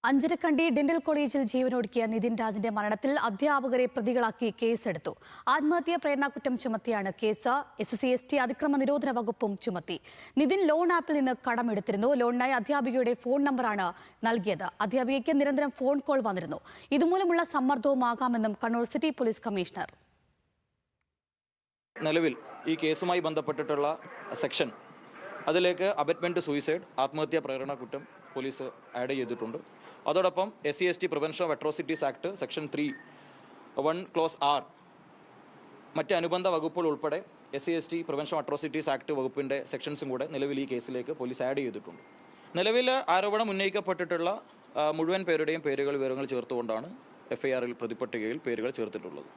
Anjarakandy dental കോളേജിൽ ജീവനൊടുക്കിയ നിതിൻ രാജിന്റെ മരണത്തിൽ അധ്യാപകരെ പ്രതികളാക്കി കേസെടുത്തു. ആത്മഹത്യാ പ്രേരണാകുറ്റം ചുമത്തിയാണ് കേസ്. SC/ST അതിക്രമ നിരോധന വകുപ്പും ചുമത്തി. നിതിൻ ലോൺ ആപ്പിൽ നിന്ന് കടമെടുത്തിരുന്നു. ലോണിനായി അധ്യാപികയുടെ ഫോൺ നമ്പറാണ് നൽകിയത്. അധ്യാപികയ്ക്ക് നിരന്തരം ഫോൺ കോൾ വന്നിരുന്നു. ഇതുമൂലമുള്ള സമ്മർദ്ദവുമാകാമെന്നും കണ്ണൂർ സിറ്റി പോലീസ് കമ്മീഷണർ. നിലവിൽ ഈ കേസുമായി ബന്ധപ്പെട്ടിട്ടുള്ള സെക്ഷൻ അതിലേക്ക് അബറ്റ്മെന്റ് സൂയിസൈഡ് ആത്മഹത്യാ പ്രേരണ കുറ്റം പോലീസ് ആഡ് ചെയ്തിട്ടുണ്ട്. അതോടൊപ്പം SC/ST prevention of atrocities act section 3(1) close R മറ്റ് അനുബന്ധ വകുപ്പുകൾ ഉൾപ്പെടെ SC/ST prevention of atrocities act വകുപ്പിൻ്റെ സെക്ഷൻസും കൂടെ നിലവിൽ ഈ കേസിലേക്ക് പോലീസ് ആഡ് ചെയ്തിട്ടുണ്ട്. നിലവിൽ ആരോപണം ഉന്നയിക്കപ്പെട്ടിട്ടുള്ള മുഴുവൻ പേരുടെയും വിവരങ്ങൾ ചേർത്തുകൊണ്ടാണ് FIRൽ പ്രതിപട്ടികയിൽ പേരുകൾ ചേർത്തിട്ടുള്ളത്.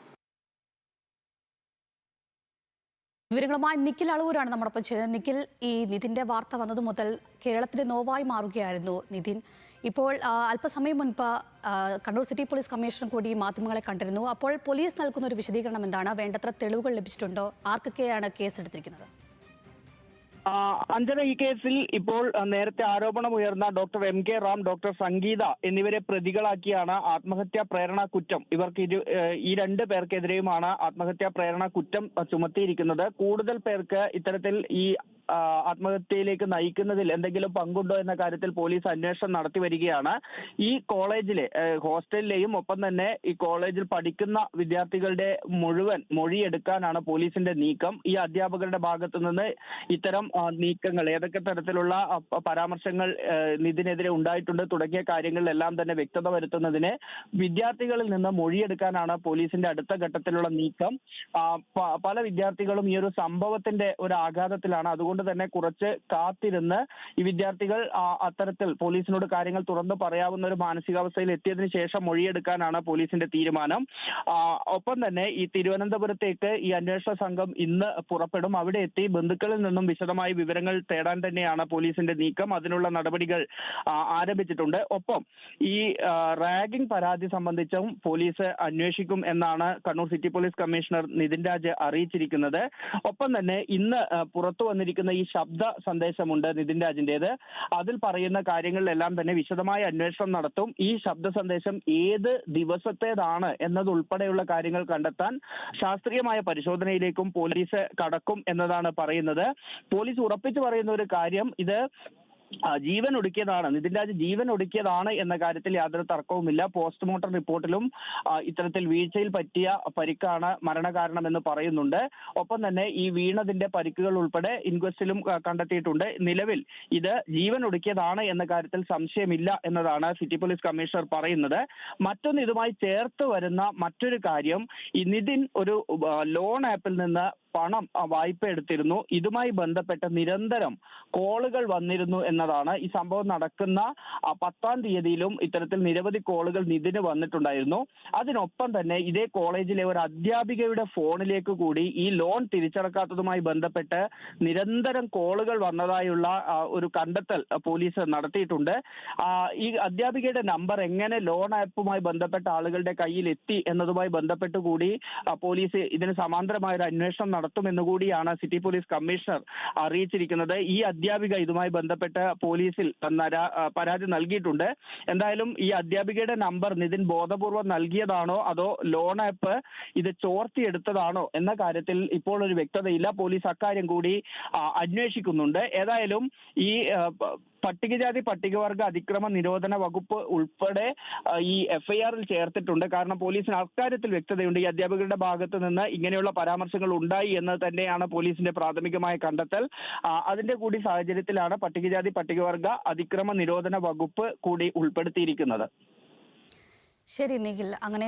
വിവരങ്ങളുമായി നിഖിൽ അളവൂരാണ് നമ്മോടൊപ്പം ചെയ്തത്. നിഖിൽ, ഈ നിതിന്റെ വാർത്ത വന്നതു മുതൽ കേരളത്തിലെ നോവായി മാറുകയായിരുന്നു നിതിൻ. ഇപ്പോൾ അല്പസമയം മുൻപ് കണ്ണൂർ സിറ്റി പോലീസ് കമ്മീഷണർ കൂടി മാധ്യമങ്ങളെ കണ്ടിരുന്നു. അപ്പോൾ പോലീസ് നൽകുന്ന ഒരു വിശദീകരണം എന്താണ്? വേണ്ടത്ര തെളിവുകൾ ലഭിച്ചിട്ടുണ്ടോ? ആർക്കൊക്കെയാണ് കേസെടുത്തിരിക്കുന്നത്? അഞ്ജന, ഈ കേസിൽ ഇപ്പോൾ നേരത്തെ ആരോപണമുയർന്ന ഡോക്ടർ MK റാം, ഡോക്ടർ സംഗീത എന്നിവരെ പ്രതികളാക്കിയാണ് ആത്മഹത്യാ പ്രേരണ കുറ്റം. ഇവർക്ക് ഈ 2 പേർക്കെതിരെയുമാണ് ആത്മഹത്യാ പ്രേരണ കുറ്റം ചുമത്തിയിരിക്കുന്നത്. കൂടുതൽ പേർക്ക് ഇത്തരത്തിൽ ഈ ആത്മഹത്യയിലേക്ക് നയിക്കുന്നതിൽ എന്തെങ്കിലും പങ്കുണ്ടോ എന്ന കാര്യത്തിൽ പോലീസ് അന്വേഷണം നടത്തി വരികയാണ്. ഈ കോളേജിലെ ഹോസ്റ്റലിലെയും ഒപ്പം തന്നെ ഈ കോളേജിൽ പഠിക്കുന്ന വിദ്യാർത്ഥികളുടെ മുഴുവൻ മൊഴിയെടുക്കാനാണ് പോലീസിന്റെ നീക്കം. ഈ അധ്യാപകരുടെ ഭാഗത്തു നിന്ന് ഇത്തരം നീക്കങ്ങൾ, ഏതൊക്കെ തരത്തിലുള്ള പരാമർശങ്ങൾ ഇതിനെതിരെ ഉണ്ടായിട്ടുണ്ട് തുടങ്ങിയ കാര്യങ്ങളിലെല്ലാം തന്നെ വ്യക്തത വരുത്തുന്നതിന് വിദ്യാർത്ഥികളിൽ നിന്ന് മൊഴിയെടുക്കാനാണ് പോലീസിന്റെ അടുത്ത ഘട്ടത്തിലുള്ള നീക്കം. പല വിദ്യാർത്ഥികളും ഈ ഒരു സംഭവത്തിന്റെ ഒരു ആഘാതത്തിലാണ്. അതുകൊണ്ട് തന്നെ കുറച്ച് കാത്തിരുന്ന് ഈ വിദ്യാർത്ഥികൾ അത്തരത്തിൽ പോലീസിനോട് കാര്യങ്ങൾ തുറന്നു പറയാവുന്ന ഒരു മാനസികാവസ്ഥയിൽ എത്തിയതിനു ശേഷം മൊഴിയെടുക്കാനാണ് പോലീസിന്റെ തീരുമാനം. ഒപ്പം തന്നെ ഈ തിരുവനന്തപുരത്തേക്ക് ഈ അന്വേഷണ സംഘം ഇന്ന് പുറപ്പെടും. അവിടെ എത്തി ബന്ധുക്കളിൽ നിന്നും വിശദമായ വിവരങ്ങൾ തേടാൻ തന്നെയാണ് പോലീസിന്റെ നീക്കം. അതിനുള്ള നടപടികൾ ആരംഭിച്ചിട്ടുണ്ട്. ഒപ്പം ഈ റാഗിംഗ് പരാതി സംബന്ധിച്ചും പോലീസ് അന്വേഷിക്കും എന്നാണ് Kannur city police commissioner Nithin Raj അറിയിച്ചിരിക്കുന്നത്. ഒപ്പം തന്നെ ഇന്ന് പുറത്തു വന്നിരിക്കുന്ന ഈ ശബ്ദ സന്ദേശമുണ്ട് നിതിൻ രാജിന്റേത്. അതിൽ പറയുന്ന കാര്യങ്ങളിലെല്ലാം തന്നെ വിശദമായ അന്വേഷണം നടത്തും. ഈ ശബ്ദ സന്ദേശം ഏത് ദിവസത്തേതാണ് എന്നതുൾപ്പെടെയുള്ള കാര്യങ്ങൾ കണ്ടെത്താൻ ശാസ്ത്രീയമായ പരിശോധനയിലേക്കും പോലീസ് കടക്കും എന്നതാണ് പറയുന്നത്. പോലീസ് ഉറപ്പിച്ചു പറയുന്ന ഒരു കാര്യം, ഇത് ജീവൻ ഒടുക്കിയതാണ്, നിതിൻ രാജ് ജീവൻ ഒടുക്കിയതാണ് എന്ന കാര്യത്തിൽ യാതൊരു തർക്കവുമില്ല. പോസ്റ്റ്മോർട്ടം റിപ്പോർട്ടിലും ഇത്തരത്തിൽ വീഴ്ചയിൽ പറ്റിയ പരിക്കാണ് മരണകാരണമെന്ന് പറയുന്നുണ്ട്. ഒപ്പം തന്നെ ഈ വീണതിന്റെ പരിക്കുകൾ ഉൾപ്പെടെ ഇൻക്വസ്റ്റിലും കണ്ടെത്തിയിട്ടുണ്ട്. നിലവിൽ ഇത് ജീവൻ ഒടുക്കിയതാണ് എന്ന കാര്യത്തിൽ സംശയമില്ല എന്നതാണ് സിറ്റി പോലീസ് കമ്മീഷണർ പറയുന്നത്. മറ്റൊന്ന്, ഇതുമായി ചേർത്ത് വരുന്ന മറ്റൊരു കാര്യം, ഈ നിതിൻ ഒരു ലോൺ ആപ്പിൽ നിന്ന് പണം വായ്പ എടുത്തിരുന്നു. ഇതുമായി ബന്ധപ്പെട്ട് നിരന്തരം കോളുകൾ വന്നിരുന്നു എന്നതാണ്. ഈ സംഭവം നടക്കുന്ന 10-ാം തീയതിയിലും ഇത്തരത്തിൽ നിരവധി കോളുകൾ നിതിന് വന്നിട്ടുണ്ടായിരുന്നു. അതിനൊപ്പം തന്നെ ഇതേ കോളേജിലെ ഒരു അധ്യാപികയുടെ ഫോണിലേക്ക് കൂടി ഈ ലോൺ തിരിച്ചടക്കാത്തതുമായി ബന്ധപ്പെട്ട് നിരന്തരം കോളുകൾ വന്നതായുള്ള ഒരു കണ്ടെത്തൽ പോലീസ് നടത്തിയിട്ടുണ്ട്. ഈ അധ്യാപികയുടെ നമ്പർ എങ്ങനെ ലോൺ ആപ്പുമായി ബന്ധപ്പെട്ട ആളുകളുടെ കയ്യിൽ എത്തി എന്നതുമായി ബന്ധപ്പെട്ട് കൂടി പോലീസ് ഇതിന് സമാന്തരമായ ഒരു അന്വേഷണം നടത്തുമെന്നുകൂടിയാണ് സിറ്റി പോലീസ് കമ്മീഷണർ അറിയിച്ചിരിക്കുന്നത്. ഈ അധ്യാപിക ഇതുമായി ബന്ധപ്പെട്ട് പോലീസിൽ പരാതി നൽകിയിട്ടുണ്ട്. എന്തായാലും ഈ അധ്യാപികയുടെ നമ്പർ നിതിൻ ബോധപൂർവം നൽകിയതാണോ അതോ ലോൺ ആപ്പ് ഇത് ചോർത്തിയെടുത്തതാണോ എന്ന കാര്യത്തിൽ ഇപ്പോൾ ഒരു വ്യക്തതയില്ല. പോലീസ് അക്കാര്യം കൂടി അന്വേഷിക്കുന്നുണ്ട്. ഏതായാലും ഈ പട്ടികജാതി പട്ടികവർഗ അതിക്രമ നിരോധന വകുപ്പ് ഉൾപ്പെടെ ഈ FIRൽ ചേർത്തിട്ടുണ്ട്. കാരണം പോലീസിന് അക്കാര്യത്തിൽ വ്യക്തതയുണ്ട്. ഈ അധ്യാപകരുടെ ഭാഗത്ത് നിന്ന് ഇങ്ങനെയുള്ള പരാമർശങ്ങൾ ഉണ്ടായി എന്ന് തന്നെയാണ് പോലീസിന്റെ പ്രാഥമികമായ കണ്ടെത്തൽ. അതിന്റെ കൂടി സാഹചര്യത്തിലാണ് പട്ടികജാതി പട്ടികവർഗ അതിക്രമ നിരോധന വകുപ്പ് കൂടി ഉൾപ്പെടുത്തിയിരിക്കുന്നത്. ശരി നിഖിൽ, അങ്ങനെ